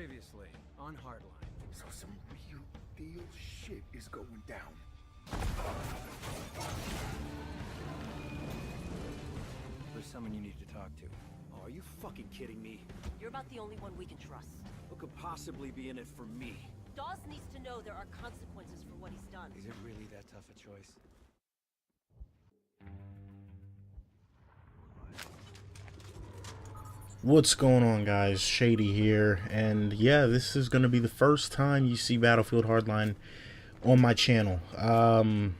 Previously on Hardline. So some real deal shit is going down. There's someone you need to talk to. Oh, are you fucking kidding me? You're about the only one we can trust. What could possibly be in it for me? Dawes needs to know there are consequences for what he's done. Is it really that tough a choice? What's going on, guys? Shady here, and yeah, this is going to be the first time you see Battlefield Hardline on my channel. I've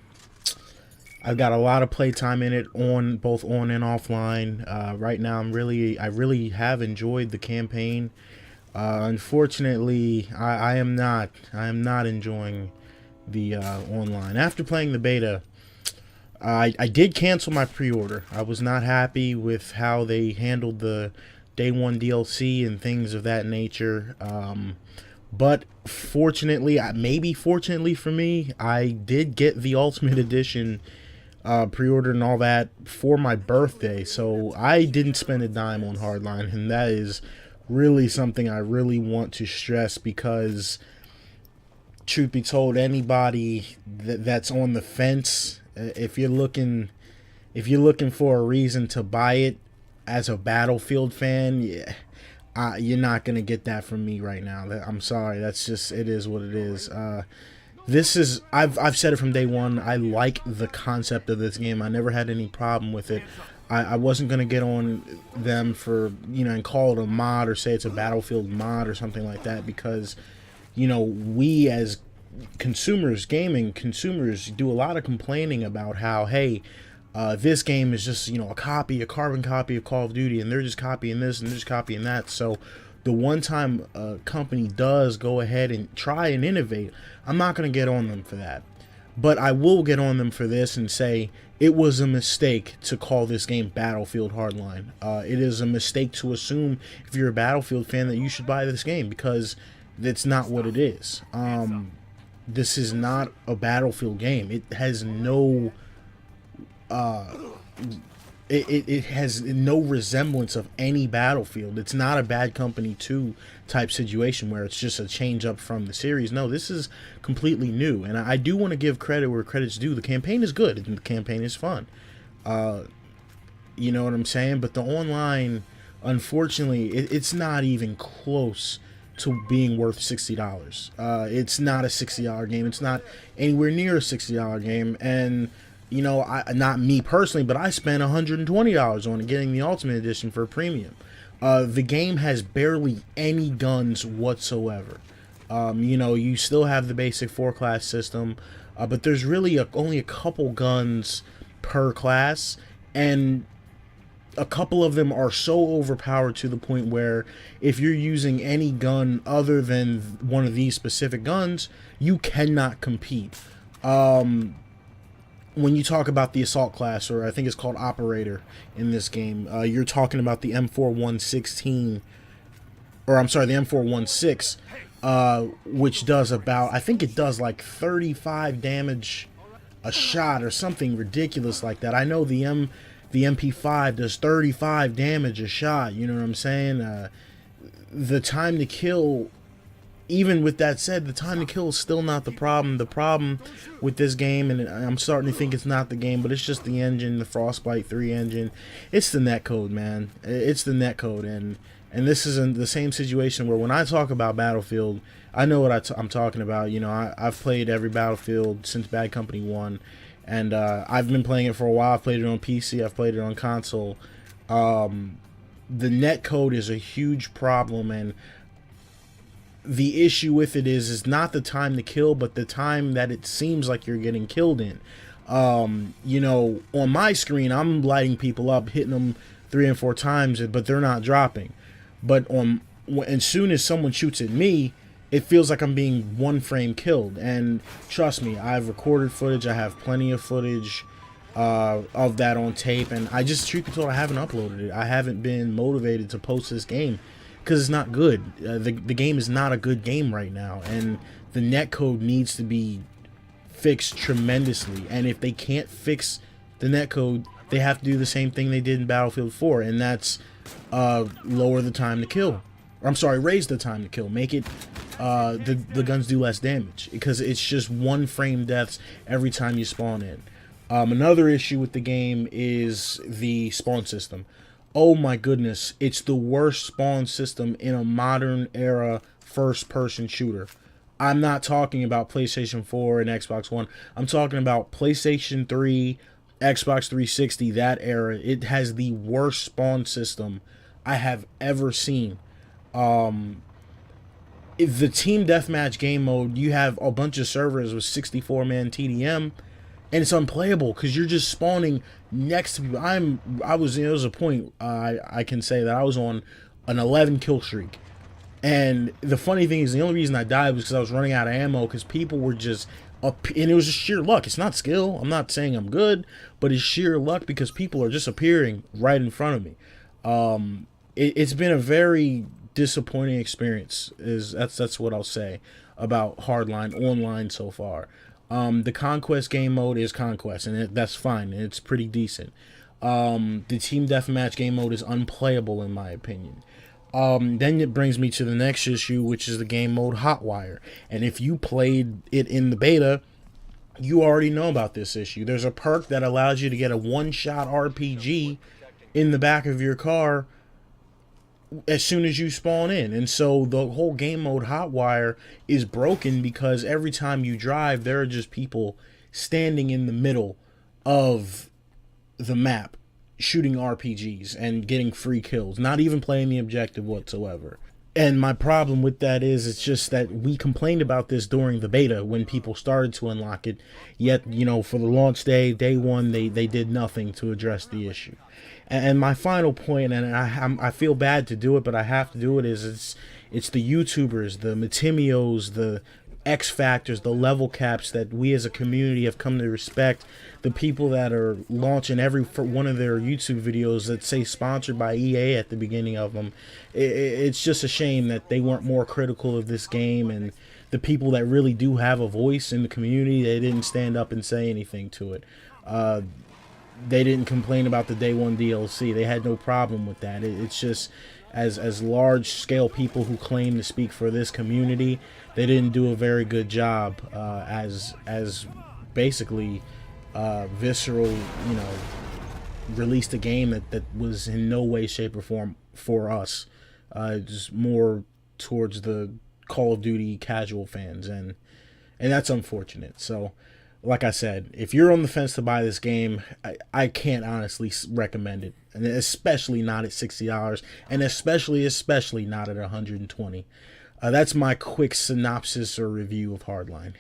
got a lot of playtime in it, on both on and offline. Right now, I really have enjoyed the campaign. Unfortunately, I am not enjoying the online. After playing the beta, I did cancel my pre-order. I was not happy with how they handled the Day 1 DLC and things of that nature. But fortunately, maybe fortunately for me, I did get the Ultimate Edition pre-ordered and all that for my birthday. So I didn't spend a dime on Hardline, and that is really something I really want to stress, because truth be told, anybody that's on the fence, if you're looking for a reason to buy it as a Battlefield fan, yeah, you're not gonna get that from me right now. I'm sorry. That's just, it is what it is. This is, I've said it from day one. I like the concept of this game. I never had any problem with it. I wasn't gonna get on them for, you know, and call it a mod or say it's a Battlefield mod or something like that, because, you know, we as consumers, gaming consumers, do a lot of complaining about how, hey, this game is just, you know, a carbon copy of Call of Duty, and they're just copying this and they're just copying that. So the one time a company does go ahead and try and innovate, I'm not going to get on them for that. But I will get on them for this and say it was a mistake to call this game Battlefield Hardline. It is a mistake to assume, if you're a Battlefield fan, that you should buy this game, because that's not what it is. This is not a Battlefield game. It has no it has no resemblance of any Battlefield. It's not a Bad Company 2 type situation where it's just a change up from the series. No, this is completely new, and I do want to give credit where credit's due. The campaign is good, and the campaign is fun. You know what I'm saying? But the online, unfortunately, it's not even close to being worth $60. It's not a $60 game. It's not anywhere near a $60 game, and you know, not me personally, but I spent $120 on it, getting the Ultimate Edition for premium. The game has barely any guns whatsoever. You know, you still have the basic 4-class system, but there's really only a couple guns per class, and a couple of them are so overpowered to the point where if you're using any gun other than one of these specific guns, you cannot compete. When you talk about the assault class, or I think it's called operator in this game, you're talking about the M4116, or I'm sorry, the M416, which does about, I think it does like 35 damage a shot or something ridiculous like that. I know the MP5 does 35 damage a shot, you know what I'm saying? The time to kill, even with that said, the time to kill is still not the problem. The problem with this game, and I'm starting to think it's not the game, but it's just the engine, the Frostbite 3 engine. It's the netcode, man. It's the netcode, and this is in the same situation where when I talk about Battlefield, I know what I'm talking about. You know, I've played every Battlefield since Bad Company 1, and I've been playing it for a while. I've played it on PC. I've played it on console. The netcode is a huge problem, and the issue with it is not the time to kill, but the time that it seems like you're getting killed in. You know, on my screen, I'm lighting people up, hitting them 3 and 4 times, but they're not dropping. But as soon as someone shoots at me, it feels like I'm being one frame killed. And trust me, I've recorded footage. I have plenty of footage of that on tape, and I just, truth be told, I haven't uploaded it. I haven't been motivated to post this game, because it's not good. The game is not a good game right now, and the netcode needs to be fixed tremendously. And if they can't fix the netcode, they have to do the same thing they did in Battlefield 4, and that's lower the time to kill. Or, I'm sorry, raise the time to kill. Make it the guns do less damage, because it's just 1 frame deaths every time you spawn in. Another issue with the game is the spawn system. Oh my goodness, it's the worst spawn system in a modern era first-person shooter. I'm not talking about PlayStation 4 and Xbox One. I'm talking about PlayStation 3, Xbox 360, that era. It has the worst spawn system I have ever seen. If the team deathmatch game mode, you have a bunch of servers with 64-man TDM, and it's unplayable because you're just spawning next to people. There was a point I can say that I was on an 11 kill streak. And the funny thing is, the only reason I died was because I was running out of ammo, because people were just up, and it was just sheer luck. It's not skill. I'm not saying I'm good, but it's sheer luck because people are just appearing right in front of me. It's been a very disappointing experience. That's what I'll say about Hardline online so far. The Conquest game mode is Conquest, and that's fine. It's pretty decent. The Team Deathmatch game mode is unplayable in my opinion. Then it brings me to the next issue, which is the game mode Hotwire. And if you played it in the beta, you already know about this issue. There's a perk that allows you to get a one-shot RPG in the back of your car as soon as you spawn in. And so the whole game mode Hotwire is broken because every time you drive, there are just people standing in the middle of the map shooting RPGs and getting free kills, not even playing the objective whatsoever. And my problem with that is, it's just that we complained about this during the beta when people started to unlock it, yet, you know, for the launch day, day one, they did nothing to address the issue. And my final point, and I feel bad to do it, but I have to do it, is it's the YouTubers, the Matimios, the X Factors, the level caps that we as a community have come to respect, the people that are launching every one of their YouTube videos that say sponsored by EA at the beginning of them. It's just a shame that they weren't more critical of this game, and the people that really do have a voice in the community, they didn't stand up and say anything to it. They didn't complain about the day one DLC. They had no problem with that. It's just, as large scale people who claim to speak for this community, they didn't do a very good job as basically Visceral, you know, released a game that was in no way, shape, or form for us. Just more towards the Call of Duty casual fans, and that's unfortunate. So, like I said, if you're on the fence to buy this game, I can't honestly recommend it, and especially not at $60, and especially not at $120. That's my quick synopsis or review of Hardline.